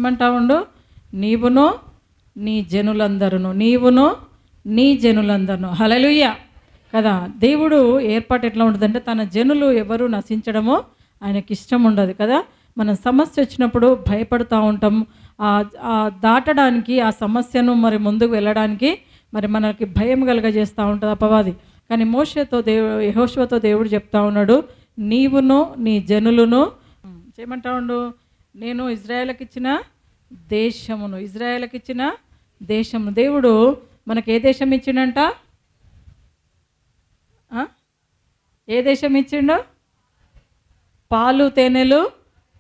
ఏమంటా ఉండు, నీవును నీ జనులందరును, నీవును నీ జనులందరును. హల్లెలూయా కదా. దేవుడు ఏర్పాటు ఎట్లా ఉంటుందంటే తన జనులు ఎవరు నశించడమో ఆయనకి ఇష్టం ఉండదు కదా. మనం సమస్య వచ్చినప్పుడు భయపడుతూ ఉంటాం. దాటడానికి ఆ సమస్యను మరి ముందుకు వెళ్ళడానికి మరి మనకి భయం కలుగజేస్తూ ఉంటుంది అపవాది. కానీ యెహోషువతో దేవుడు చెప్తా ఉన్నాడు, నీవును నీ జనులను చేయమంటా ఉండు, నేను ఇజ్రాయేలుకి ఇచ్చిన దేశము. దేవుడు మనకు ఏ దేశం ఇచ్చిండంట? ఏ దేశం ఇచ్చిండు? పాలు తేనెలు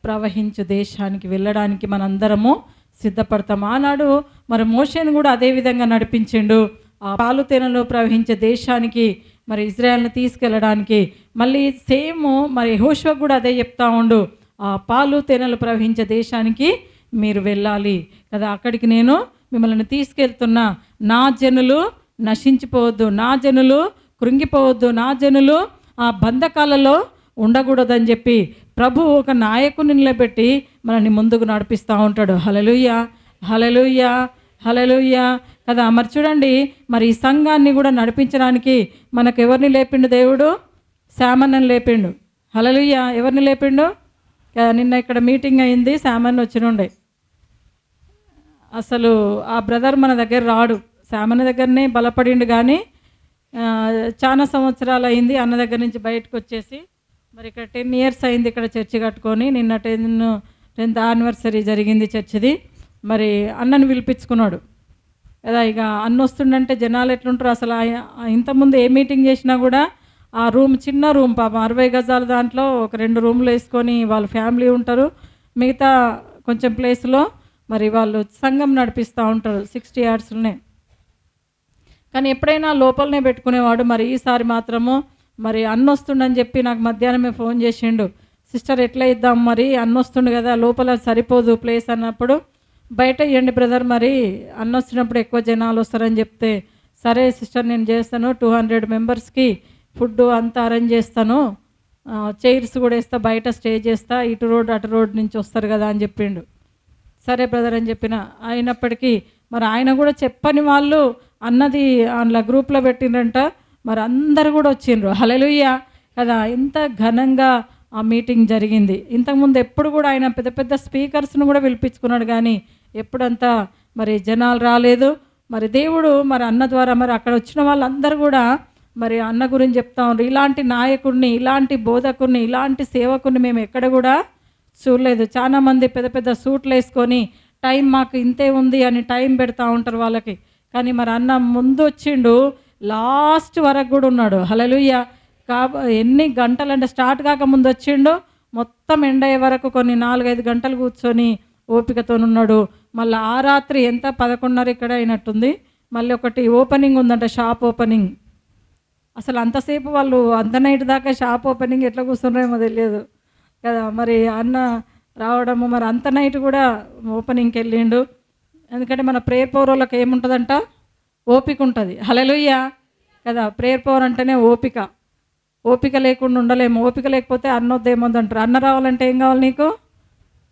ప్రవహించు దేశానికి వెళ్ళడానికి మనందరము సిద్ధపడతాం. ఆనాడు మరి మోషేను కూడా అదే విధంగా నడిపించిండు. ఆ పాలు తేనెలు ప్రవహించే దేశానికి మరి ఇజ్రాయెల్ని తీసుకెళ్ళడానికి. మళ్ళీ సేమ్ మరి యెహోషువ కూడా అదే చెప్తా ఉండు, ఆ పాలు తేనెలు ప్రవహించే దేశానికి మీరు వెళ్ళాలి కదా, అక్కడికి నేను మిమ్మల్ని తీసుకెళ్తున్నా. నా జనులు నశించిపోవద్దు, నా జనులు కృంగిపోవద్దు, నా జనులు ఆ బంధకాలలో ఉండకూడదని చెప్పి ప్రభు ఒక నాయకుని నిలబెట్టి మనల్ని ముందుకు నడిపిస్తూ ఉంటాడు. హల్లెలూయా, హల్లెలూయా, హల్లెలూయా కదా. మరి చూడండి, మరి ఈ సంఘాన్ని కూడా నడిపించడానికి మనకు ఎవరిని లేపిండు దేవుడు? శామన్నని లేపిండు. హల్లెలూయా. ఎవరిని లేపిండు? నిన్న ఇక్కడ మీటింగ్ అయింది, శామన్న వచ్చినుండే. అసలు ఆ బ్రదర్ మన దగ్గర రాడు, శామన్న దగ్గరనే బలపడిండు. కానీ చాలా సంవత్సరాలు అయింది అన్న దగ్గర నుంచి బయటకు వచ్చేసి. మరి ఇక్కడ 10 years అయింది ఇక్కడ చర్చి కట్టుకొని. నిన్న 10th anniversary జరిగింది చర్చిది. మరి అన్నని పిలిపించుకున్నాడు కదా. ఇక అన్న వస్తుండంటే జనాలు ఎట్లుంటారు అసలు. ఇంతకుముందు ఏ మీటింగ్ చేసినా కూడా ఆ రూమ్, చిన్న రూమ్ పాపం 60 గజాల దాంట్లో ఒక 2 రూమ్లు వేసుకొని వాళ్ళ ఫ్యామిలీ ఉంటారు. మిగతా కొంచెం ప్లేస్లో మరి వాళ్ళు సంఘం నడిపిస్తూ ఉంటారు 60 yardsలోనే. కానీ ఎప్పుడైనా లోపలనే పెట్టుకునేవాడు. మరి ఈసారి మాత్రము మరి అన్న వస్తుండని చెప్పి నాకు మధ్యాహ్నమే ఫోన్ చేసిండు, సిస్టర్ ఎట్లా ఇద్దాం, మరి అన్న వస్తుండు కదా లోపల సరిపోదు ప్లేస్ అన్నప్పుడు, బయట ఇవ్వండి బ్రదర్, మరి అన్న వచ్చినప్పుడు ఎక్కువ జనాలు వస్తారని చెప్తే, సరే సిస్టర్ నేను చేస్తాను, 200 మెంబర్స్కి ఫుడ్ అంతా అరేంజ్ చేస్తాను, చైర్స్ కూడా వేస్తా, బయట స్టే చేస్తా, ఇటు రోడ్ అటు రోడ్ నుంచి వస్తారు కదా అని చెప్పిండు. సరే బ్రదర్ అని చెప్పిన. అయినప్పటికీ మరి ఆయన కూడా చెప్పని వాళ్ళు అన్నది అందులో గ్రూప్లో పెట్టిండ్రంట. మరి అందరు కూడా వచ్చిండ్రు. హల్లెలూయా కదా. ఇంత ఘనంగా ఆ మీటింగ్ జరిగింది. ఇంతకుముందు ఎప్పుడు కూడా ఆయన పెద్ద పెద్ద స్పీకర్స్ను కూడా పిలిపించుకున్నాడు, కానీ ఎప్పుడంతా మరి జనాలు రాలేదు. మరి దేవుడు మరి అన్న ద్వారా మరి అక్కడ వచ్చిన వాళ్ళందరూ కూడా మరి అన్న గురించి చెప్తా ఉన్నారు. ఇలాంటి నాయకుడిని, ఇలాంటి బోధకుడిని, ఇలాంటి సేవకుడిని మేము ఎక్కడ కూడా చూడలేదు. చాలామంది పెద్ద పెద్ద సూట్లు వేసుకొని టైం మాకు ఇంతే ఉంది అని టైం పెడతా ఉంటారు వాళ్ళకి. కానీ మరి అన్న ముందు వచ్చిండు, లాస్ట్ వరకు కూడా ఉన్నాడు. హల్లెలూయా. ఎన్ని గంటలంటే స్టార్ట్ కాక ముందు వచ్చిండు, మొత్తం ఎండ్ అయ్యే వరకు కొన్ని 4-5 గంటలు కూర్చొని ఓపికతో ఉన్నాడు. మళ్ళీ ఆ రాత్రి ఎంత 11:30 ఇక్కడ అయినట్టుంది. మళ్ళీ ఒకటి ఓపెనింగ్ ఉందంట, షాప్ ఓపెనింగ్. అసలు అంతసేపు వాళ్ళు అంత నైట్ దాకా షాప్ ఓపెనింగ్ ఎట్లా కూర్చున్నారేమో తెలియదు కదా. మరి అన్న రావడము, మరి అంత నైట్ కూడా ఓపెనింగ్కి వెళ్ళిండు. ఎందుకంటే మన ప్రేయర్ పవర్ వాళ్ళకి ఏముంటుందంట, ఓపిక ఉంటుంది. హల్లెలూయా కదా. ప్రేయర్ పవర్ అంటేనే ఓపిక. ఓపిక లేకుండా ఉండలేము. ఓపిక లేకపోతే అన్నొద్దేమోదంటారు. అన్న రావాలంటే ఏం కావాలి నీకు?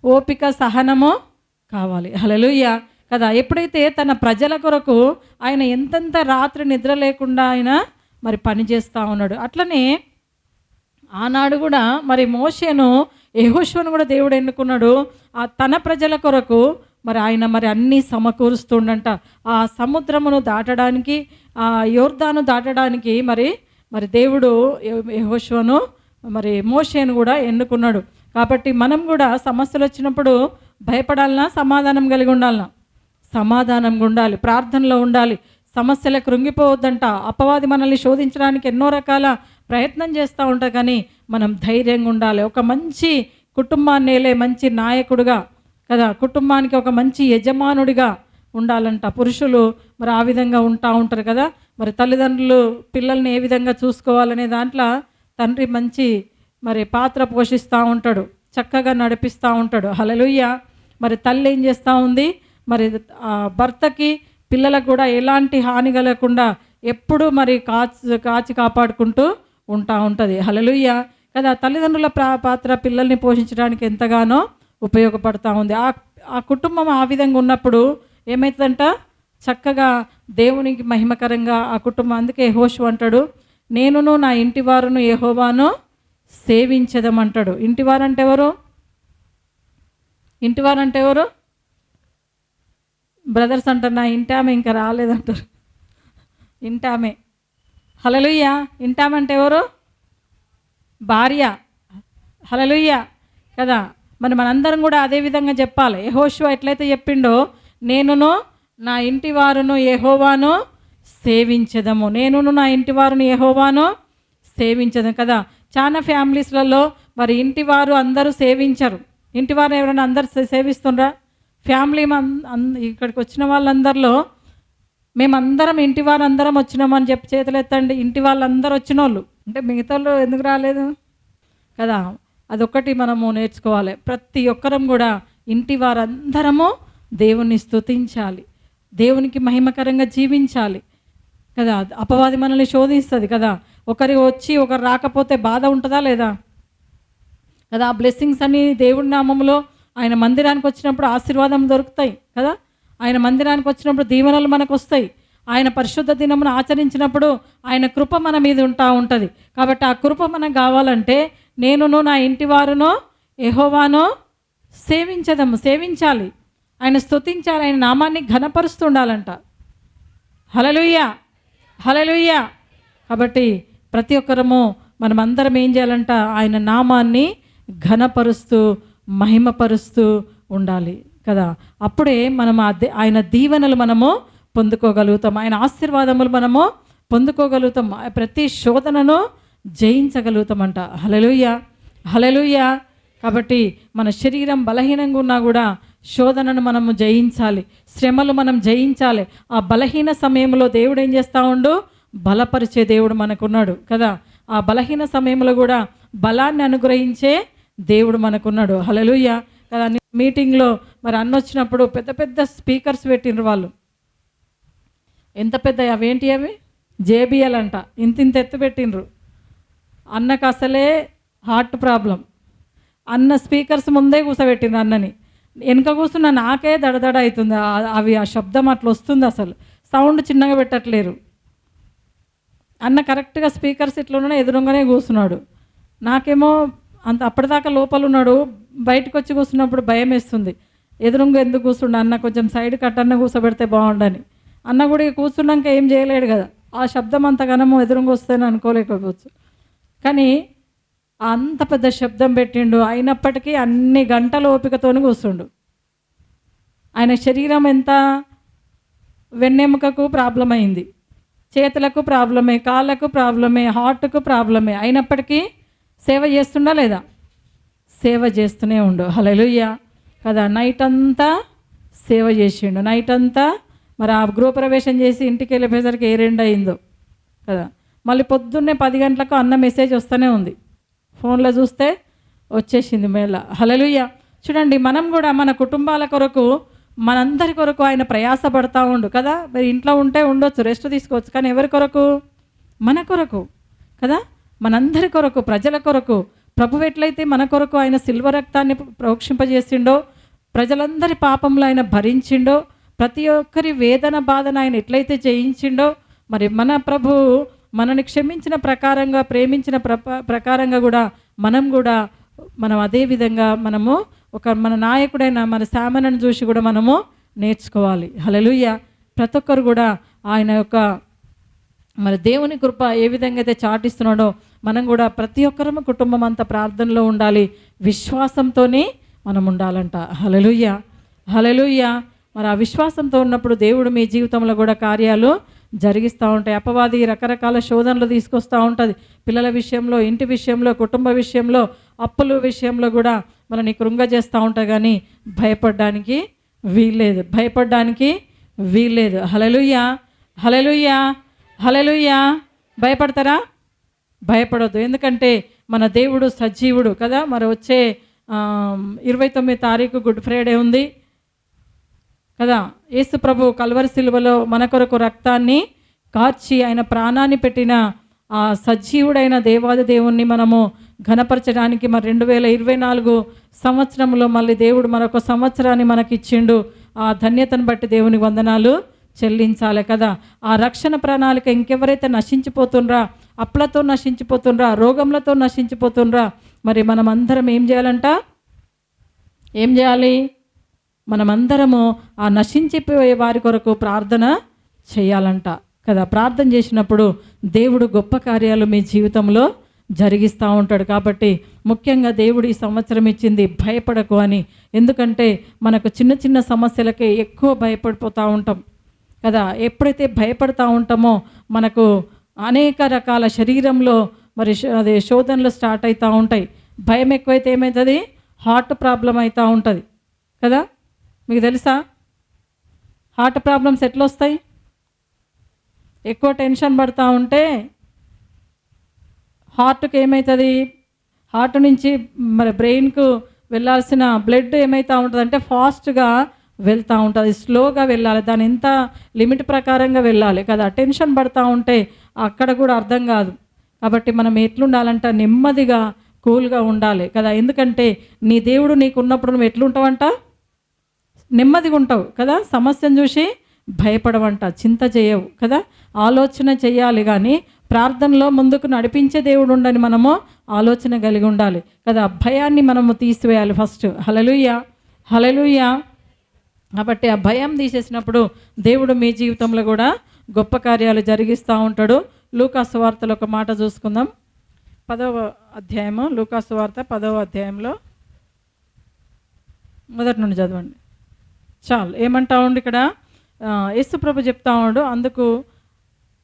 ఓపిక, సహనము కావాలి. హల్లెలూయా కదా. ఎప్పుడైతే తన ప్రజల కొరకు ఆయన ఎంతెంత రాత్రి నిద్ర లేకుండా ఆయన మరి పని చేస్తూ ఉన్నాడు. అట్లనే ఆనాడు కూడా మరి మోషేను, యెహోషువను కూడా దేవుడు ఎన్నుకున్నాడు ఆ తన ప్రజల కొరకు. మరి ఆయన మరి అన్నీ సమకూరుస్తుండంట. ఆ సముద్రమును దాటడానికి, ఆ యోర్దాను దాటడానికి మరి దేవుడు యెహోషువను మరి మోషేను కూడా ఎన్నుకున్నాడు. కాబట్టి మనం కూడా సమస్యలు వచ్చినప్పుడు భయపడాలన్నా, సమాధానం కలిగి ఉండాలన్నా? సమాధానంగా ఉండాలి, ప్రార్థనలో ఉండాలి. సమస్యలకు కృంగిపోవద్దంట. అపవాది మనల్ని శోధించడానికి ఎన్నో రకాల ప్రయత్నం చేస్తూ ఉంటారు, కానీ మనం ధైర్యంగా ఉండాలి. ఒక మంచి కుటుంబాన్ని ఏలే మంచి నాయకుడిగా కదా, కుటుంబానికి ఒక మంచి యజమానుడిగా ఉండాలంట. పురుషులు మరి ఆ విధంగా ఉంటారు కదా. మరి తల్లిదండ్రులు పిల్లల్ని ఏ విధంగా చూసుకోవాలనే దాంట్లో తండ్రి మంచి మరి పాత్ర పోషిస్తూ ఉంటాడు, చక్కగా నడిపిస్తూ ఉంటాడు. హల్లెలూయా. మరి తల్లి ఏం చేస్తూ ఉంది, మరి భర్తకి పిల్లలకు కూడా ఎలాంటి హాని కలగకుండా ఎప్పుడు మరి కాచి కాపాడుకుంటూ ఉంటుంది. హల్లెలూయా కదా. తల్లిదండ్రుల పాత్ర పిల్లల్ని పోషించడానికి ఎంతగానో ఉపయోగపడుతూ ఉంది. ఆ కుటుంబం ఆ విధంగా ఉన్నప్పుడు ఏమవుతుందంట, చక్కగా దేవునికి మహిమకరంగా ఆ కుటుంబం. అందుకే యెహోషువ అంటాడు, నేనును నా ఇంటి వారును యెహోవాను సేవించదమంటాడు. ఇంటివారంటే ఎవరు? ఇంటివారంటే ఎవరు? బ్రదర్స్ అంటారు, నా ఇంటామె ఇంకా రాలేదంటారు. ఇంటామె. హల్లెలూయా. ఇంటామంటే ఎవరు? భార్య. హల్లెలూయా కదా. మరి మనందరం కూడా అదే విధంగా చెప్పాలి. యెహోషువ ఎట్లయితే చెప్పిండో, నేనును నా ఇంటి వారును యెహోవాను సేవించదము, నేనును నా ఇంటి వారును యెహోవాను సేవించదు కదా. చాలా ఫ్యామిలీస్లలో మరి ఇంటి వారు అందరూ సేవించరు. ఇంటి వారు ఎవరైనా అందరు సేవిస్తుండ్రా? ఫ్యామిలీ ఇక్కడికి వచ్చిన వాళ్ళందరిలో మేమందరం ఇంటి వారు అందరం వచ్చినామని చెప్పి చేతులు ఎత్తండి. ఇంటి వాళ్ళందరూ వచ్చిన వాళ్ళు అంటే మిగతా వాళ్ళు ఎందుకు రాలేదు కదా. అదొక్కటి మనము నేర్చుకోవాలి. ప్రతి ఒక్కరం కూడా ఇంటి వారందరము దేవుని స్తుతించాలి, దేవునికి మహిమకరంగా జీవించాలి కదా. అపవాది మనల్ని శోధిస్తుంది కదా. ఒకరి వచ్చి ఒకరు రాకపోతే బాధ ఉంటుందా లేదా కదా. ఆ బ్లెస్సింగ్స్ అని దేవుడి నామంలో ఆయన మందిరానికి వచ్చినప్పుడు ఆశీర్వాదం దొరుకుతాయి కదా. ఆయన మందిరానికి వచ్చినప్పుడు దీవెనలు మనకు వస్తాయి. ఆయన పరిశుద్ధ దినమును ఆచరించినప్పుడు ఆయన కృప మన మీద ఉంటుంది. కాబట్టి ఆ కృప మనకు కావాలంటే నేనును నా ఇంటి వారును యెహోవాను సేవించాలి, ఆయన స్తుతించాలి, ఆయన నామాన్ని ఘనపరుస్తుండాలంట. హల్లెలూయా, హల్లెలూయా. కాబట్టి ప్రతి ఒక్కరము మనమందరం ఏం చేయాలంట, ఆయన నామాన్ని ఘనపరుస్తూ మహిమపరుస్తూ ఉండాలి కదా. అప్పుడే మనం ఆయన దీవెనలు మనము పొందుకోగలుగుతాం, ఆయన ఆశీర్వాదములు మనము పొందుకోగలుగుతాం, ప్రతి శోధనను జయించగలుగుతామంట. హల్లెలూయా, హల్లెలూయా. కాబట్టి మన శరీరం బలహీనంగా ఉన్నా కూడా శోధనను మనము జయించాలి, శ్రమలు మనం జయించాలి. ఆ బలహీన సమయంలో దేవుడు ఏం చేస్తూ ఉండు, బలపరిచే దేవుడు మనకున్నాడు కదా. ఆ బలహీన సమయంలో కూడా బలాన్ని అనుగ్రహించే దేవుడు మనకున్నాడు. హల్లెలూయా కదా. మీటింగ్లో మరి అన్న వచ్చినప్పుడు పెద్ద పెద్ద స్పీకర్స్ పెట్టినరు వాళ్ళు. ఎంత పెద్ద అవేంటి అవి జేబిఎల్ అంట, ఇంత ఎత్తు పెట్టినరు. అన్నకు అసలే హార్ట్ ప్రాబ్లం. అన్న స్పీకర్స్ ముందే కూర్చోబెట్టిండ్రు అన్నని. వెనుక కూర్చున్న నాకే దడదడ అవుతుంది. ఆ శబ్దం అట్లా వస్తుంది, అసలు సౌండ్ చిన్నగా పెట్టట్లేరు. అన్న కరెక్ట్గా స్పీకర్స్ ఇట్లా ఎదురుగానే కూర్చున్నాడు. నాకేమో అప్పటిదాకా లోపల ఉన్నాడు, బయటకు వచ్చి కూర్చున్నప్పుడు భయం వేస్తుంది. ఎదురుగా ఎందుకు కూర్చుండు అన్న, కొంచెం సైడ్ కట్టన్న కూర్చోబెడితే బాగుండని. అన్న కూడా కూర్చున్నాక ఏం చేయలేడు కదా. ఆ శబ్దం అంత ఘనము ఎదురుగా వస్తుందని అనుకోలేకపోవచ్చు. కానీ అంత పెద్ద శబ్దం పెట్టిండు, అయినప్పటికీ అన్ని గంటల ఓపికతోని కూర్చుండు. ఆయన శరీరం ఎంత, వెన్నెముకకు ప్రాబ్లం అయింది, చేతులకు ప్రాబ్లమే, కాళ్ళకు ప్రాబ్లమే, హార్ట్కు ప్రాబ్లమే, అయినప్పటికీ సేవ చేస్తుండా లేదా? సేవ చేస్తూనే ఉండు. హల్లెలూయా కదా. నైట్ అంతా సేవ చేసిండు. నైట్ అంతా మరి ఆ గృహప్రవేశం చేసి ఇంటికి వెళ్ళిపోయేసరికి ఏ 2 అయిందో కదా. మళ్ళీ పొద్దున్నే 10 గంటలకు అన్న మెసేజ్ వస్తూనే ఉంది, ఫోన్లో చూస్తే వచ్చేసింది మేళ. హల్లెలూయా. చూడండి, మనం కూడా మన కుటుంబాల కొరకు, మనందరి కొరకు ఆయన ప్రయాసపడతా ఉండు కదా. మరి ఇంట్లో ఉంటే ఉండొచ్చు, రెస్ట్ తీసుకోవచ్చు, కానీ ఎవరి కొరకు? మన కొరకు కదా, మనందరి కొరకు, ప్రజల కొరకు. ప్రభువు ఎట్లయితే మన కొరకు ఆయన శిల్వ రక్తాన్ని ప్రోక్షింపజేసిండో, ప్రజలందరి పాపంలో ఆయన భరించిండో, ప్రతి ఒక్కరి వేదన బాధన ఆయన ఎట్లయితే జయించిండో, మరి మన ప్రభువు మనని క్షమించిన ప్రకారంగా, ప్రేమించిన ప్రకారంగా కూడా మనం అదే విధంగా మనము మన నాయకుడైన మన శామనను చూసి కూడా మనము నేర్చుకోవాలి. హల్లెలూయా. ప్రతి ఒక్కరు కూడా ఆయన యొక్క మరి దేవుని కృప ఏ విధంగా అయితే చాటిస్తున్నాడో మనం కూడా ప్రతి ఒక్కరము కుటుంబం అంతా ప్రార్థనలో ఉండాలి, విశ్వాసంతోనే మనం ఉండాలంట. హల్లెలూయా, హల్లెలూయా. మరి ఆ విశ్వాసంతో ఉన్నప్పుడు దేవుడు మీ జీవితంలో కూడా కార్యాలు జరిగిస్తూ ఉంటాయి. అపవాది రకరకాల శోధనలు తీసుకొస్తూ ఉంటుంది, పిల్లల విషయంలో, ఇంటి విషయంలో, కుటుంబ విషయంలో, అప్పుల విషయంలో కూడా మనని కృంగజేస్తూ ఉంటాయి. కానీ భయపడడానికి వీల్లేదు. హల్లెలూయా, హల్లెలూయా, హల్లెలూయా. భయపడతారా? భయపడొద్దు. ఎందుకంటే మన దేవుడు సజీవుడు కదా. మరి వచ్చే 29 తారీఖు గుడ్ ఫ్రైడే ఉంది కదా. యేసు ప్రభు కల్వరి సిలువలో మన కొరకు రక్తాన్ని కార్చి ఆయన ప్రాణాన్ని పెట్టిన ఆ సజీవుడైన దేవాది దేవుణ్ణి మనము ఘనపరచడానికి మరి 2024 సంవత్సరంలో మళ్ళీ దేవుడు మరొక సంవత్సరాన్ని మనకిచ్చిండు. ఆ ధన్యతను బట్టి దేవునికి వందనాలు చెల్లించాలి కదా. ఆ రక్షణ ప్రణాళిక ఇంకెవరైతే నశించిపోతుండ్రా, అప్పులతో నశించిపోతుండ్రా, రోగములతో నశించిపోతుండ్రా, మరి మనం అందరం ఏం చేయాలంట? ఏం చేయాలి? మనమందరము ఆ నశించిపోయే వారి కొరకు ప్రార్థన చేయాలంట కదా. ప్రార్థన చేసినప్పుడు దేవుడు గొప్ప కార్యాలు మీ జీవితంలో జరిగిస్తూ ఉంటాడు. కాబట్టి ముఖ్యంగా దేవుడు ఈ సంవత్సరం ఇచ్చింది భయపడకు అని. ఎందుకంటే మనకు చిన్న చిన్న సమస్యలకే ఎక్కువ భయపడిపోతూ ఉంటాం కదా. ఎప్పుడైతే భయపడతా ఉంటామో మనకు అనేక రకాల శరీరంలో మరి అదే శోధనలు స్టార్ట్ అవుతూ ఉంటాయి. భయం ఎక్కువైతే ఏమవుతుంది? హార్ట్ ప్రాబ్లం అవుతూ ఉంటుంది కదా. మీకు తెలుసా హార్ట్ ప్రాబ్లమ్స్ ఎట్లా వస్తాయి? ఎక్కువ టెన్షన్ పడుతూ ఉంటే హార్ట్కి ఏమవుతుంది? హార్ట్ నుంచి మరి బ్రెయిన్కు వెళ్ళాల్సిన బ్లడ్ ఏమవుతూ ఉంటుంది అంటే ఫాస్ట్గా వెళ్తూ ఉంటుంది, స్లోగా వెళ్ళాలి. దాని ఎంత లిమిట్ ప్రకారంగా వెళ్ళాలి కదా. టెన్షన్ పడుతూ ఉంటే అక్కడ కూడా అర్థం కాదు. కాబట్టి మనం ఎట్లుండాలంట? నెమ్మదిగా కూల్గా ఉండాలి కదా. ఎందుకంటే నీ దేవుడు నీకు ఉన్నప్పుడు నువ్వు ఎట్లుంటావంట? నెమ్మదిగా ఉంటావు కదా. సమస్యను చూసి భయపడవంట, చింత చేయవు కదా. ఆలోచన చేయాలి కానీ ప్రార్థనలో ముందుకు నడిపించే దేవుడు ఉండని మనము ఆలోచన కలిగి ఉండాలి కదా. భయాన్ని మనము తీసివేయాలి ఫస్ట్. హల్లెలూయా, హల్లెలూయా. కాబట్టి ఆ భయం తీసేసినప్పుడు దేవుడు మీ జీవితంలో కూడా గొప్ప కార్యాలు జరిగిస్తూ ఉంటాడు. లూకాసు వార్తలో ఒక మాట చూసుకుందాం. 10వ అధ్యాయము, లూకాసు వార్త 10వ అధ్యాయంలో మొదటి నుండి చదవండి చాలు. ఏమంటా ఉండి ఇక్కడ యేసు ప్రభు చెప్తా ఉన్నాడు. అందుకు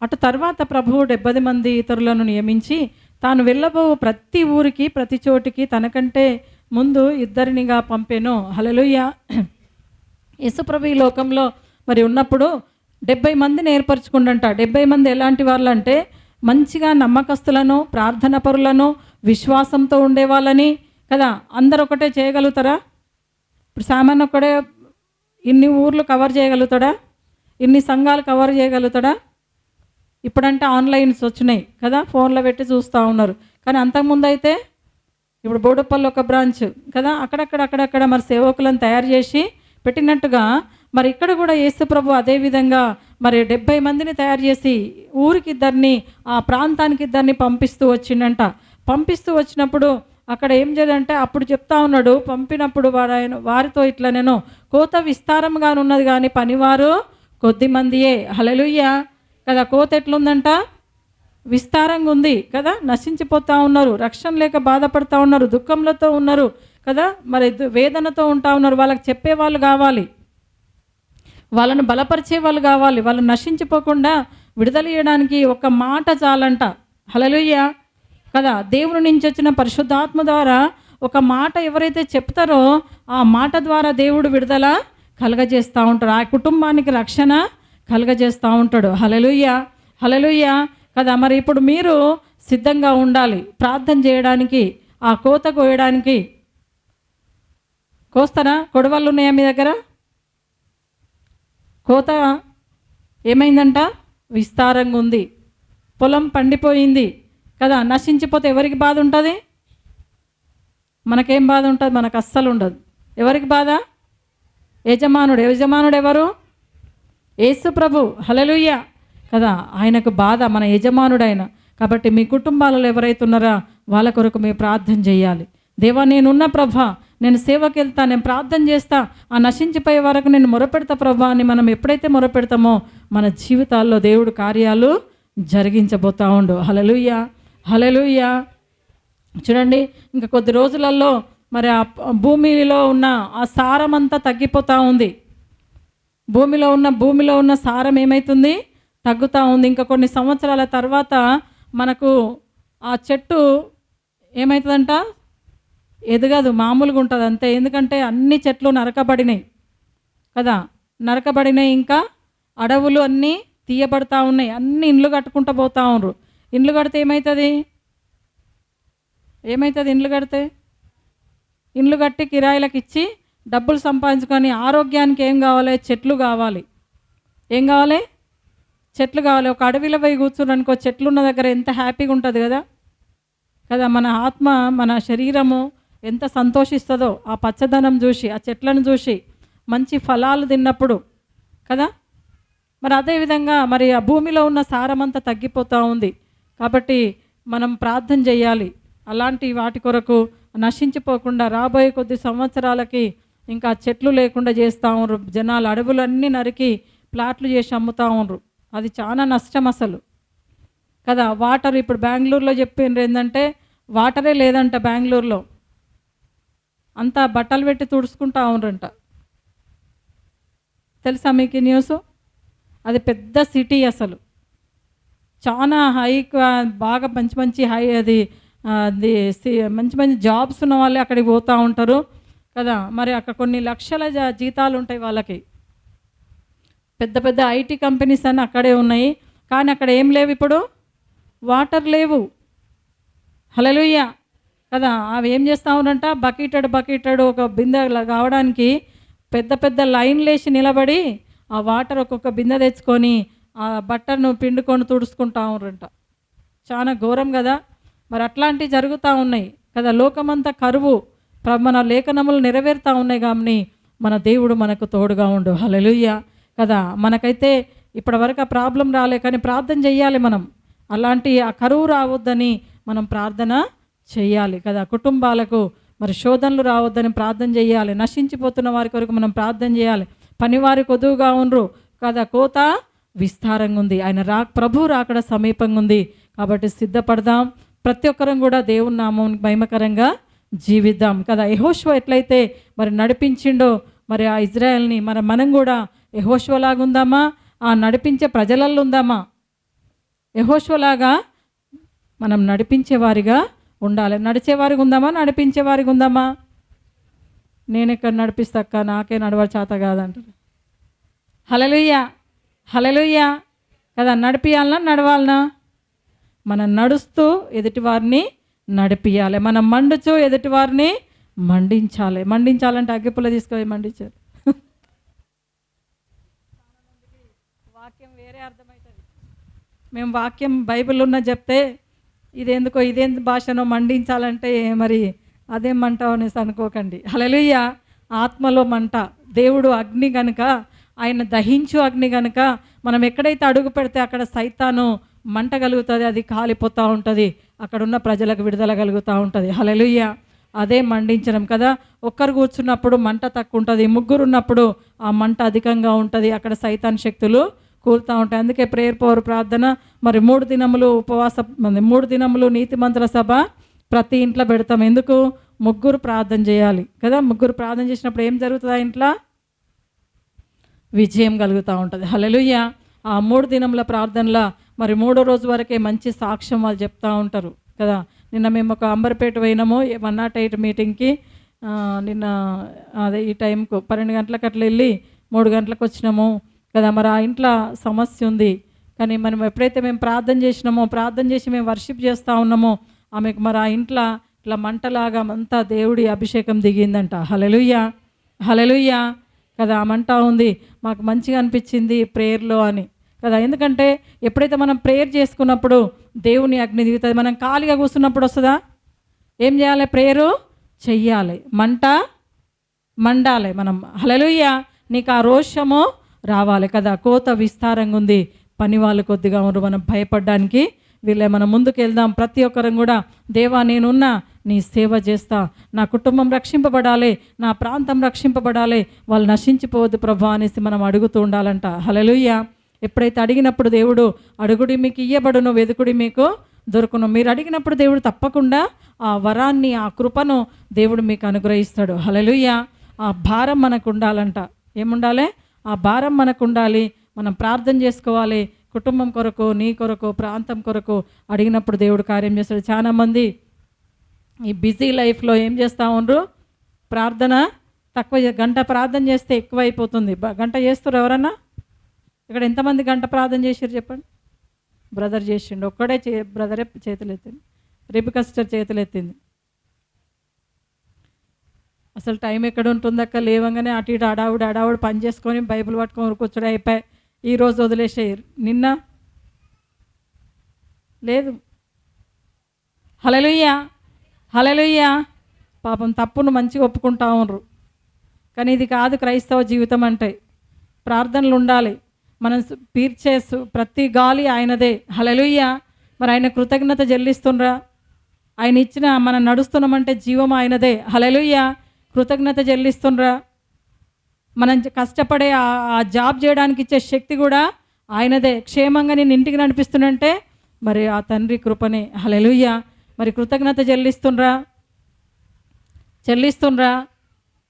అటు తర్వాత ప్రభువు 70 మంది ఇతరులను నియమించి తాను వెళ్ళబో ప్రతి ఊరికి ప్రతి చోటికి తనకంటే ముందు ఇద్దరినిగా పంపెను. హల్లెలూయా. యేసు ప్రభు ఈ లోకంలో మరి ఉన్నప్పుడు 70 మందిని ఏర్పరచుకుండంట. 70 మంది ఎలాంటి వాళ్ళు అంటే మంచిగా నమ్మకస్తులను, ప్రార్థన పరులను, విశ్వాసంతో ఉండేవాళ్ళని కదా. అందరు ఒకటే చేయగలుగుతారా? ఇప్పుడు సామాన్య ఒక్కడే ఇన్ని ఊర్లు కవర్ చేయగలుగుతాడా? ఇన్ని సంఘాలు కవర్ చేయగలుగుతాడా? ఇప్పుడంటే ఆన్లైన్స్ వచ్చినాయి కదా, ఫోన్లో పెట్టి చూస్తూ ఉన్నారు. కానీ అంతకుముందు అయితే ఇప్పుడు బోడుపల్లి ఒక బ్రాంచ్ కదా, అక్కడక్కడ మరి సేవకులను తయారు చేసి పెట్టినట్టుగా మరి ఇక్కడ కూడా యేసు ప్రభు అదేవిధంగా మరి 70 మందిని తయారు చేసి ఊరికి ఇద్దరిని, ఆ ప్రాంతానికి ఇద్దరిని పంపిస్తూ వచ్చిండంట. పంపిస్తూ వచ్చినప్పుడు అక్కడ ఏం చేయాలంటే అప్పుడు చెప్తా ఉన్నాడు, పంపినప్పుడు వారితో ఇట్లా నేను కోత విస్తారంగా ఉన్నది కానీ పనివారు కొద్ది మందియే. హల్లెలూయా కదా. కోత ఎట్లుందంట? విస్తారంగా ఉంది కదా. నశించిపోతూ ఉన్నారు, రక్షణ లేక బాధపడుతూ ఉన్నారు, దుఃఖంలతో ఉన్నారు కదా, మరి వేదనతో ఉంటా ఉన్నారు. వాళ్ళకి చెప్పేవాళ్ళు కావాలి, వాళ్ళను బలపరిచే వాళ్ళు కావాలి. వాళ్ళు నశించిపోకుండా విడుదల చేయడానికి ఒక మాట చాలంట. హల్లెలూయా కదా. దేవుని నుంచి వచ్చిన పరిశుద్ధాత్మ ద్వారా ఒక మాట ఎవరైతే చెప్తారో ఆ మాట ద్వారా దేవుడు విడుదల కలగజేస్తూ ఉంటాడు, ఆ కుటుంబానికి రక్షణ కలగజేస్తూ ఉంటాడు. హల్లెలూయా, హల్లెలూయా కదా. మరి ఇప్పుడు మీరు సిద్ధంగా ఉండాలి ప్రార్థన చేయడానికి, ఆ కోత కోయడానికి. కోస్తారా? కొడవళ్ళు ఉన్నాయా మీ దగ్గర? కోత ఏమైందంట? విస్తారంగా ఉంది, పొలం పండిపోయింది కదా. నశించిపోతే ఎవరికి బాధ ఉంటుంది? మనకేం బాధ ఉంటుంది? మనకు అస్సలు ఉండదు. ఎవరికి బాధ? యజమానుడు. యజమానుడు ఎవరు? యేసు ప్రభు. హల్లెలూయా కదా. ఆయనకు బాధ, మన యజమానుడు ఆయన. కాబట్టి మీ కుటుంబాలలో ఎవరైతే ఉన్నారా వాళ్ళ కొరకు మీరు ప్రార్థన చేయాలి. దేవా నేనున్న ప్రభా, నేను సేవకి వెళ్తా, నేను ప్రార్థన చేస్తా, ఆ నశించిపోయే వరకు నేను మొరపెడతా ప్రభా అని మనం ఎప్పుడైతే మొరపెడతామో మన జీవితాల్లో దేవుడు కార్యాలు జరిగించబోతా ఉండు. హల్లెలూయా, హల్లెలూయా. చూడండి, ఇంకా కొద్ది రోజులలో మరి ఆ భూమిలో ఉన్న ఆ సారం అంతా తగ్గిపోతూ ఉంది. భూమిలో ఉన్న సారం ఏమవుతుంది? తగ్గుతూ ఉంది. ఇంకా కొన్ని సంవత్సరాల తర్వాత మనకు ఆ చెట్టు ఏమవుతుందంట? ఎదగదు, మామూలుగా ఉంటుంది అంతే. ఎందుకంటే అన్ని చెట్లు నరకబడినాయి కదా, నరకబడినాయి. ఇంకా అడవులు అన్నీ తీయబడతా ఉన్నాయి, అన్ని ఇండ్లు కట్టుకుంటూ పోతూ ఉన్నారు. ఇండ్లు కడితే ఏమవుతుంది? ఇండ్లు కట్టి కిరాయిలకు ఇచ్చి డబ్బులు సంపాదించుకొని ఆరోగ్యానికి ఏం కావాలి? చెట్లు కావాలి. ఏం కావాలి? చెట్లు కావాలి. ఒక అడవిలో పోయి కూర్చుని అనుకో, చెట్లు ఉన్న దగ్గర ఎంత హ్యాపీగా ఉంటుంది కదా. కదా. మన ఆత్మ, మన శరీరము ఎంత సంతోషిస్తుందో ఆ పచ్చదనం చూసి, ఆ చెట్లను చూసి, మంచి ఫలాలు తిన్నప్పుడు కదా. మరి అదేవిధంగా మరి ఆ భూమిలో ఉన్న సారమంతా తగ్గిపోతూ ఉంది. కాబట్టి మనం ప్రార్థన చేయాలి అలాంటి వాటి కొరకు, నశించిపోకుండా రాబోయే కొద్ది సంవత్సరాలకి ఇంకా చెట్లు లేకుండా చేస్తూ ఉన్నారు జనాలు. అడవులన్నీ నరికి ప్లాట్లు చేసి అమ్ముతూ ఉన్నారు. అది చాలా నష్టం అసలు కదా. వాటర్ ఇప్పుడు బెంగళూరులో చెప్పిండ్రు ఏంటంటే వాటరే లేదంట బెంగళూరులో, అంతా బట్టలు పెట్టి తుడుచుకుంటా ఉన్నారంట. తెలుసా మీకు ఈ న్యూస్? అది పెద్ద సిటీ అసలు, చాలా హై, బాగా మంచి మంచి హై అది మంచి మంచి జాబ్స్ ఉన్న వాళ్ళే అక్కడికి పోతూ ఉంటారు కదా. మరి అక్కడ కొన్ని లక్షల జీతాలు ఉంటాయి వాళ్ళకి. పెద్ద పెద్ద ఐటీ కంపెనీస్ అన్నీ అక్కడే ఉన్నాయి. కానీ అక్కడ ఏం లేవు ఇప్పుడు, వాటర్ లేవు. హల్లెలూయా కదా. అవి ఏం చేస్తూ ఉన్నారంట, బకెటెడ్ ఒక బిందె కావడానికి పెద్ద పెద్ద లైన్లు వేసి నిలబడి ఆ వాటర్ ఒక్కొక్క బిందె తెచ్చుకొని ఆ బట్టను పిండుకొని తుడుచుకుంటా ఉన్నారంట. చాలా ఘోరం కదా. మరి అట్లాంటివి జరుగుతూ ఉన్నాయి కదా. లోకమంతా కరువు, మన లేఖనములు నెరవేరుతూ ఉన్నాయి. కానీ మన దేవుడు మనకు తోడుగా ఉండు. హల్లెలూయా కదా. మనకైతే ఇప్పటివరకు ఆ ప్రాబ్లం రాలే, కానీ ప్రార్థన చెయ్యాలి మనం. అలాంటి ఆ కరువు రావద్దని మనం ప్రార్థన చెయ్యాలి కదా. కుటుంబాలకు మరి శోధనలు రావద్దని ప్రార్థన చేయాలి. నశించిపోతున్న వారి కొరకు మనం ప్రార్థన చేయాలి. పనివారి కొదువుగా ఉండ్రు కదా, కోత విస్తారంగా ఉంది. ఆయన ప్రభు రాకడ సమీపంగా ఉంది. కాబట్టి సిద్ధపడదాం. ప్రతి ఒక్కరం కూడా దేవుని నామం మహిమకరంగా జీవిద్దాం కదా. యెహోషువ ఎట్లయితే మరి నడిపించిండో మరి ఆ ఇజ్రాయెల్ని, మనం కూడా యెహోషువలాగా ఉందామా? ఆ నడిపించే ప్రజలలో ఉందామా? యెహోషువలాగా మనం నడిపించేవారిగా ఉండాలి. నడిచేవారికి ఉందామా, నడిపించేవారికి ఉందామా? నేను ఇక్కడ నడిపిస్తాక్క, నాకే నడవ చేత కాదంటారు. హల్లెలూయా హల్లెలూయా కదా. నడిపియాలనా, నడవాలనా? మనం నడుస్తూ ఎదుటివారిని నడిపియాలి. మనం మండుచు ఎదుటివారిని మండించాలంటే అగ్గిపుల్ల తీసుకొని మండించారు. వాక్యం వేరే అర్థమవుతుంది. మేము వాక్యం బైబిల్ ఉన్న చెప్తే ఇదేం భాషనో మండించాలంటే మరి అదేం మంట అనేసి అనుకోకండి. హల్లెలూయా. ఆత్మలో మంట, దేవుడు అగ్ని కనుక, ఆయన దహించు అగ్ని కనుక మనం ఎక్కడైతే అడుగు పెడితే అక్కడ సైతాను మంట కలుగుతుంది, అది కాలిపోతూ ఉంటుంది, అక్కడున్న ప్రజలకు విడుదల కలుగుతూ ఉంటుంది. హల్లెలూయా. అదే మండించడం కదా. ఒక్కరు కూర్చున్నప్పుడు మంట తక్కువ ఉంటుంది, ముగ్గురు ఉన్నప్పుడు ఆ మంట అధికంగా ఉంటుంది, అక్కడ సైతాన్ శక్తులు కూలుతూ ఉంటాయి. అందుకే ప్రేయర్ పవర్ ప్రార్థన మరి 3 దినములు ఉపవాస 3 దినములు నీతిమంతుల సభ ప్రతి ఇంట్లో పెడతాం. ఎందుకు? ముగ్గురు ప్రార్థన చేయాలి కదా. ముగ్గురు ప్రార్థన చేసినప్పుడు ఏం జరుగుతుంది? ఆ ఇంట్లో విజయం కలుగుతూ ఉంటుంది. హల్లెలూయా. ఆ 3 దినముల ప్రార్థనలో మరి 3వ రోజు వరకే మంచి సాక్ష్యం వాళ్ళు చెప్తూ ఉంటారు కదా. నిన్న మేము ఒక అంబర్పేట పోయినాము 108 మీటింగ్కి. నిన్న అదే ఈ టైంకు 12 గంటలకు అట్లా వెళ్ళి 3 గంటలకు వచ్చినాము కదా. మరి ఆ ఇంట్లో సమస్య ఉంది, కానీ మనం ఎప్పుడైతే మేము ప్రార్థన చేసినామో, ప్రార్థన చేసి మేము వర్షిప్ చేస్తూ ఉన్నామో, ఆమెకు మరి ఆ ఇంట్లో ఇట్లా మంటలాగా అంతా దేవుడి అభిషేకం దిగిందంట. హల్లెలూయా హల్లెలూయా కదా. ఆ మంట ఉంది, మాకు మంచిగా అనిపించింది ప్రేయర్లో అని కదా. ఎందుకంటే ఎప్పుడైతే మనం ప్రేయర్ చేసుకున్నప్పుడు దేవుని అగ్ని దిగుతుంది. మనం ఖాళీగా కూర్చున్నప్పుడు వస్తుందా? ఏం చేయాలి? ప్రేయరు చెయ్యాలి, మండాలి మనం. హల్లెలూయా. నీకు ఆ రోషము రావాలి కదా. కోత విస్తారంగా ఉంది, పని వాళ్ళు కొద్దిగా ఉన్నారు. మనం భయపడడానికి వీళ్ళే. మనం ముందుకు వెళ్దాం. ప్రతి ఒక్కరం కూడా, దేవా నేనున్నా, నీ సేవ చేస్తా, నా కుటుంబం రక్షింపబడాలి, నా ప్రాంతం రక్షింపబడాలి, వాళ్ళు నశించిపోవద్దు ప్రభా అనేసి మనం అడుగుతూ ఉండాలంట. హల్లెలూయా. ఎప్పుడైతే అడిగినప్పుడు దేవుడు, అడుగుడి మీకు ఇయ్యబడును, వెదుకుడి మీకు దొరుకును. మీరు అడిగినప్పుడు దేవుడు తప్పకుండా ఆ వరాన్ని, ఆ కృపను దేవుడు మీకు అనుగ్రహిస్తాడు. హల్లెలూయా. ఆ భారం మనకు ఉండాలంట. ఏముండాలి? ఆ భారం మనకు ఉండాలి. మనం ప్రార్థన చేసుకోవాలి, కుటుంబం కొరకు, నీ కొరకు, ప్రాంతం కొరకు అడిగినప్పుడు దేవుడు కార్యం చేస్తాడు. చాలామంది ఈ బిజీ లైఫ్లో ఏం చేస్తూ ఉండరు? ప్రార్థన తక్కువ, గంట ప్రార్థన చేస్తే ఎక్కువ అయిపోతుంది. గంట చేస్తారు ఎవరన్నా? ఇక్కడ ఎంతమంది గంట ప్రార్థన చేసారు చెప్పండి? బ్రదర్ చేసిండు, ఒక్కడే బ్రదరే చేతులు ఎత్తింది, రేపు సిస్టర్ చేతులు ఎత్తింది. అసలు టైం ఎక్కడ ఉంటుందక్క? లేవంగానే అటు ఇటు అడావుడు పని చేసుకొని బైబిల్ పట్టుకొని కూర్చోడం అయిపోయి ఈరోజు వదిలేసేయరు, నిన్న లేదు. హల్లెలూయా, హల్లెలూయా. పాపం తప్పును మంచిగా ఒప్పుకుంటా ఉన్నారు. కానీ ఇది కాదు క్రైస్తవ జీవితం అంటే. ప్రార్థనలు ఉండాలి. మనం పీల్చే ప్రతి గాలి ఆయనదే. హల్లెలూయా. మరి ఆయన కృతజ్ఞత చెల్లిస్తుండ్రా? ఆయన ఇచ్చిన మనం నడుస్తున్నామంటే జీవం ఆయనదే. హల్లెలూయా. కృతజ్ఞత చెల్లిస్తుండ్రా? మనం కష్టపడే ఆ జాబ్ చేయడానికి ఇచ్చే శక్తి కూడా ఆయనదే. క్షేమంగా నేను ఇంటికి నడిపిస్తున్నంటే మరి ఆ తండ్రి కృపనే. హల్లెలూయా. మరి కృతజ్ఞత చెల్లిస్తుండ్రా?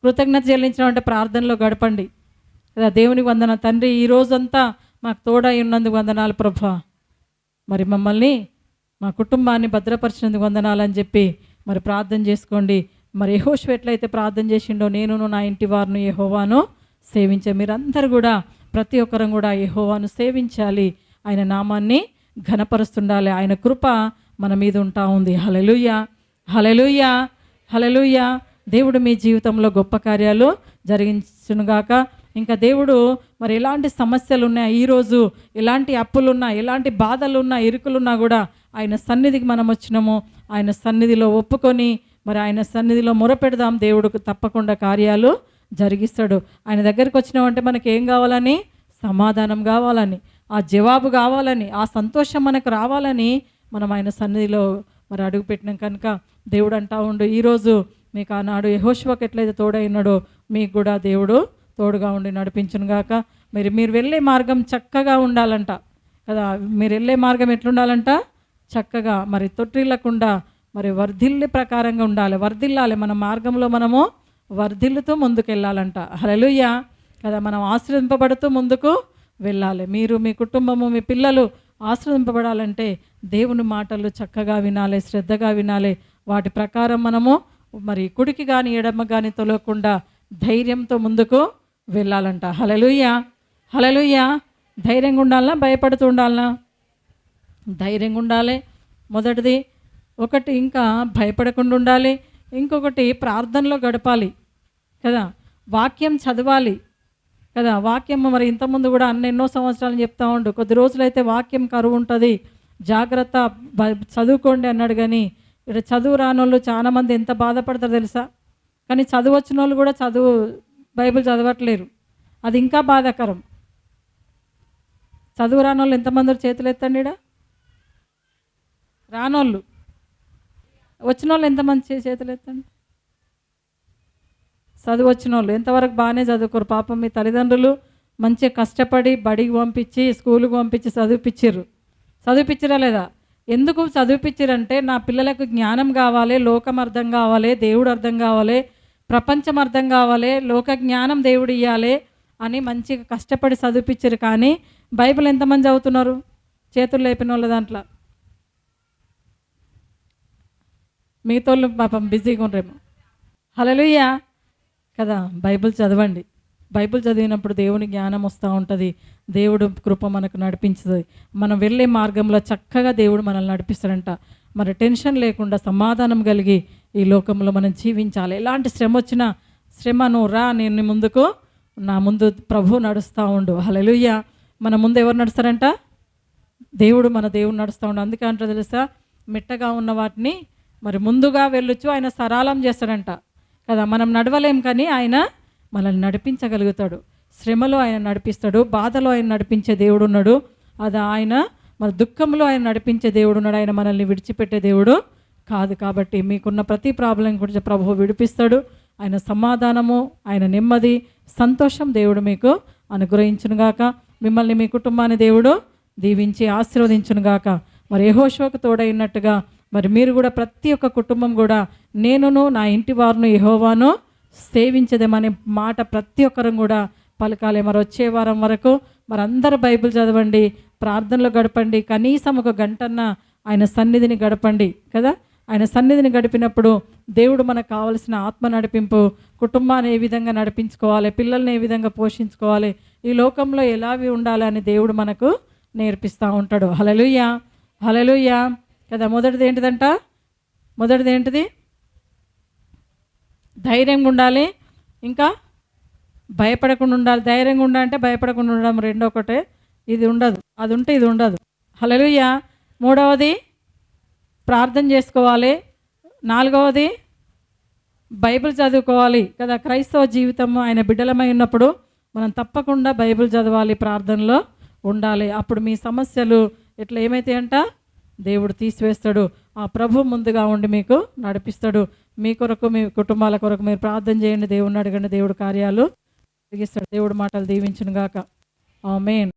కృతజ్ఞత చెల్లించడం అంటే ప్రార్థనలో గడపండి కదా. దేవునికి వందన తండ్రి, ఈ రోజంతా మాకు తోడై ఉన్నందుకు వందనాలు ప్రభా. మరి మమ్మల్ని మా కుటుంబాన్ని భద్రపరిచినందుకు వందనాలని చెప్పి మరి ప్రార్థన చేసుకోండి. మరి యెహోషువ ఎట్లయితే ప్రార్థన చేసిండో నేనును నా ఇంటి వారిని యెహోవాను సేవించే, మీరందరూ కూడా ప్రతి ఒక్కరం కూడా యెహోవాను సేవించాలి. ఆయన నామాన్ని ఘనపరుస్తుండాలి. ఆయన కృప మన మీద ఉంటా ఉంది. హల్లెలూయా, హల్లెలూయా, హల్లెలూయా. దేవుడు మీ జీవితంలో గొప్ప కార్యాలు జరిగించునుగాక. ఇంకా దేవుడు మరి ఎలాంటి సమస్యలు ఉన్నాయి, ఈరోజు ఎలాంటి అప్పులున్నా, ఎలాంటి బాధలున్నా, ఇరుకులున్నా కూడా ఆయన సన్నిధికి మనం వచ్చినాము. ఆయన సన్నిధిలో ఒప్పుకొని మరి ఆయన సన్నిధిలో మొరపెడదాం. దేవుడికి తప్పకుండా కార్యాలు జరిగిస్తాడు. ఆయన దగ్గరికి వచ్చినామంటే మనకి ఏం కావాలని? సమాధానం కావాలని, ఆ జవాబు కావాలని, ఆ సంతోషం మనకు రావాలని మనం ఆయన సన్నిధిలో మరి అడుగుపెట్టినాం కనుక దేవుడు అంటా ఉండు, ఈరోజు మీకు ఆనాడు యెహోషువకు ఎట్లయితే తోడైనాడో మీకు కూడా దేవుడు తోడుగా ఉండి నడిపించునుగాక. మీరు వెళ్ళే మార్గం చక్కగా ఉండాలంట కదా. మీరు వెళ్ళే మార్గం ఎట్లుండాలంట? చక్కగా, మరి తొట్టిల్లకుండా, మరి వర్ధిల్లి ప్రకారంగా ఉండాలి. వర్ధిల్లాలి. మన మార్గంలో మనము వర్ధిల్లుతూ ముందుకు వెళ్ళాలంట. హల్లెలూయా కదా. మనం ఆశీర్వదింపబడుతూ ముందుకు వెళ్ళాలి. మీరు, మీ కుటుంబము, మీ పిల్లలు ఆశీర్వదింపబడాలంటే దేవుని మాటలు చక్కగా వినాలి, శ్రద్ధగా వినాలి. వాటి ప్రకారం మనము మరి కుడికి కానీ ఎడమ కానీ తొలగకుండా ధైర్యంతో ముందుకు వెళ్ళాలంట. హల్లెలూయా, హల్లెలూయా. ధైర్యంగా ఉండాలనా? భయపడుతూ ఉండాలనా? ధైర్యంగా ఉండాలి మొదటిది. ఒకటి ఇంకా భయపడకుండా ఉండాలి. ఇంకొకటి ప్రార్థనలో గడపాలి కదా. వాక్యం చదవాలి కదా. వాక్యం మరి ఇంతకుముందు కూడా ఎన్నో సంవత్సరాలు చెప్తా ఉండు. కొద్ది రోజులైతే వాక్యం కరువు ఉంటుంది, జాగ్రత్త, చదువుకోండి అన్నాడు. కానీ ఇక్కడ చదువు రాని వాళ్ళు చాలామంది ఎంత బాధపడతారో తెలుసా. కానీ చదువు వచ్చిన వాళ్ళు కూడా బైబిల్ చదవట్లేరు. అది ఇంకా బాధాకరం. చదువు రాని వాళ్ళు ఎంతమంది చేతులు ఎత్తండి. ఇక్కడ రానోళ్ళు, వచ్చిన వాళ్ళు ఎంతమంది చేతులు ఎత్తండి. చదువు వచ్చిన వాళ్ళు ఎంతవరకు బాగానే చదువుకోరు. పాపం మీ తల్లిదండ్రులు మంచిగా కష్టపడి బడికి పంపించి, స్కూల్కి పంపించి చదివిపించరా లేదా? ఎందుకు చదివిపించారంటే నా పిల్లలకు జ్ఞానం కావాలి, లోకం అర్థం కావాలి, దేవుడు అర్థం కావాలి, ప్రపంచం అర్థం కావాలి, లోక జ్ఞానం దేవుడు ఇవ్వాలి అని మంచిగా కష్టపడి చదివిపించారు. కానీ బైబిల్ ఎంతమంది చదువుతున్నారు? చేతులు లేపిన వాళ్ళ దాంట్లో. మిగతా వాళ్ళు పాపం బిజీగా ఉండరేమో. హల్లెలూయా కదా. బైబిల్ చదవండి. బైబిల్ చదివినప్పుడు దేవుని జ్ఞానం వస్తూ ఉంటుంది. దేవుడు కృప మనకు నడిపించుతుంది. మనం వెళ్ళే మార్గంలో చక్కగా దేవుడు మనల్ని నడిపిస్తాడంట. మరి టెన్షన్ లేకుండా సమాధానం కలిగి ఈ లోకంలో మనం జీవించాలి. ఎలాంటి శ్రమ వచ్చినా శ్రమను రా, నేను ముందుకు, నా ముందు ప్రభు నడుస్తూ ఉండు. హల్లెలూయా. మన ముందు ఎవరు నడుస్తారంట? దేవుడు నడుస్తూ ఉండు. అందుకే అంటారు తెలుసా, మిట్టగా ఉన్న వాటిని మరి ముందుగా వెళ్ళొచ్చు, ఆయన సరళం చేస్తాడంట కదా. మనం నడవలేం కానీ ఆయన మనల్ని నడిపించగలుగుతాడు. శ్రమలో ఆయన నడిపిస్తాడు, బాధలో ఆయన నడిపించే దేవుడు ఉన్నాడు. అది ఆయన మన దుఃఖంలో ఆయన నడిపించే దేవుడు ఉన్నాడు. ఆయన మనల్ని విడిచిపెట్టే దేవుడు కాదు. కాబట్టి మీకున్న ప్రతి ప్రాబ్లం గురించి ప్రభువు విడిపిస్తాడు. ఆయన సమాధానము, ఆయన నెమ్మది, సంతోషం దేవుడు మీకు అనుగ్రహించునుగాక. మిమ్మల్ని, మీ కుటుంబాన్ని దేవుడు దీవించి ఆశీర్వదించునుగాక. మరి యెహోషువకు తోడైనట్టుగా మరి మీరు కూడా ప్రతి ఒక్క కుటుంబం కూడా నేనును నా ఇంటి వారును యెహోవాను సేవించదేమనే మాట ప్రతి ఒక్కరం కూడా పలకాలి. మరి వచ్చే వారం వరకు మరి అందరూ బైబిల్ చదవండి, ప్రార్థనలో గడపండి, కనీసం ఒక గంటన్న ఆయన సన్నిధిని గడపండి కదా. ఆయన సన్నిధిని గడిపినప్పుడు దేవుడు మనకు కావలసిన ఆత్మ నడిపింపు, కుటుంబాన్ని ఏ విధంగా నడిపించుకోవాలి, పిల్లల్ని ఏ విధంగా పోషించుకోవాలి, ఈ లోకంలో ఎలావి ఉండాలి అని దేవుడు మనకు నేర్పిస్తూ ఉంటాడు. హల్లెలూయా, హల్లెలూయా కదా. మొదటిది ఏంటిది? ధైర్యంగా ఉండాలి, ఇంకా భయపడకుండా ఉండాలి. ధైర్యంగా ఉండాలంటే భయపడకుండా ఉండడం రెండో ఒకటే. ఇది ఉండదు, అది ఉంటే ఇది ఉండదు. హల్లెలూయా. మూడవది ప్రార్థన చేసుకోవాలి. 4వది బైబిల్ చదువుకోవాలి కదా. క్రైస్తవ జీవితం ఆయన బిడ్డలమై ఉన్నప్పుడు మనం తప్పకుండా బైబిల్ చదవాలి, ప్రార్థనలో ఉండాలి. అప్పుడు మీ సమస్యలు ఇట్లా ఏమైతే అంట దేవుడు తీసివేస్తాడు. ఆ ప్రభు ముందుగా ఉండి మీకు నడిపిస్తాడు. మీ కొరకు, మీ కుటుంబాల కొరకు మీరు ప్రార్థన చేయండి, దేవుడిని అడగండి, దేవుడు కార్యాలు జరిగిస్తాడు. దేవుడు మాటలు దీవించును గాక. ఆమేన్.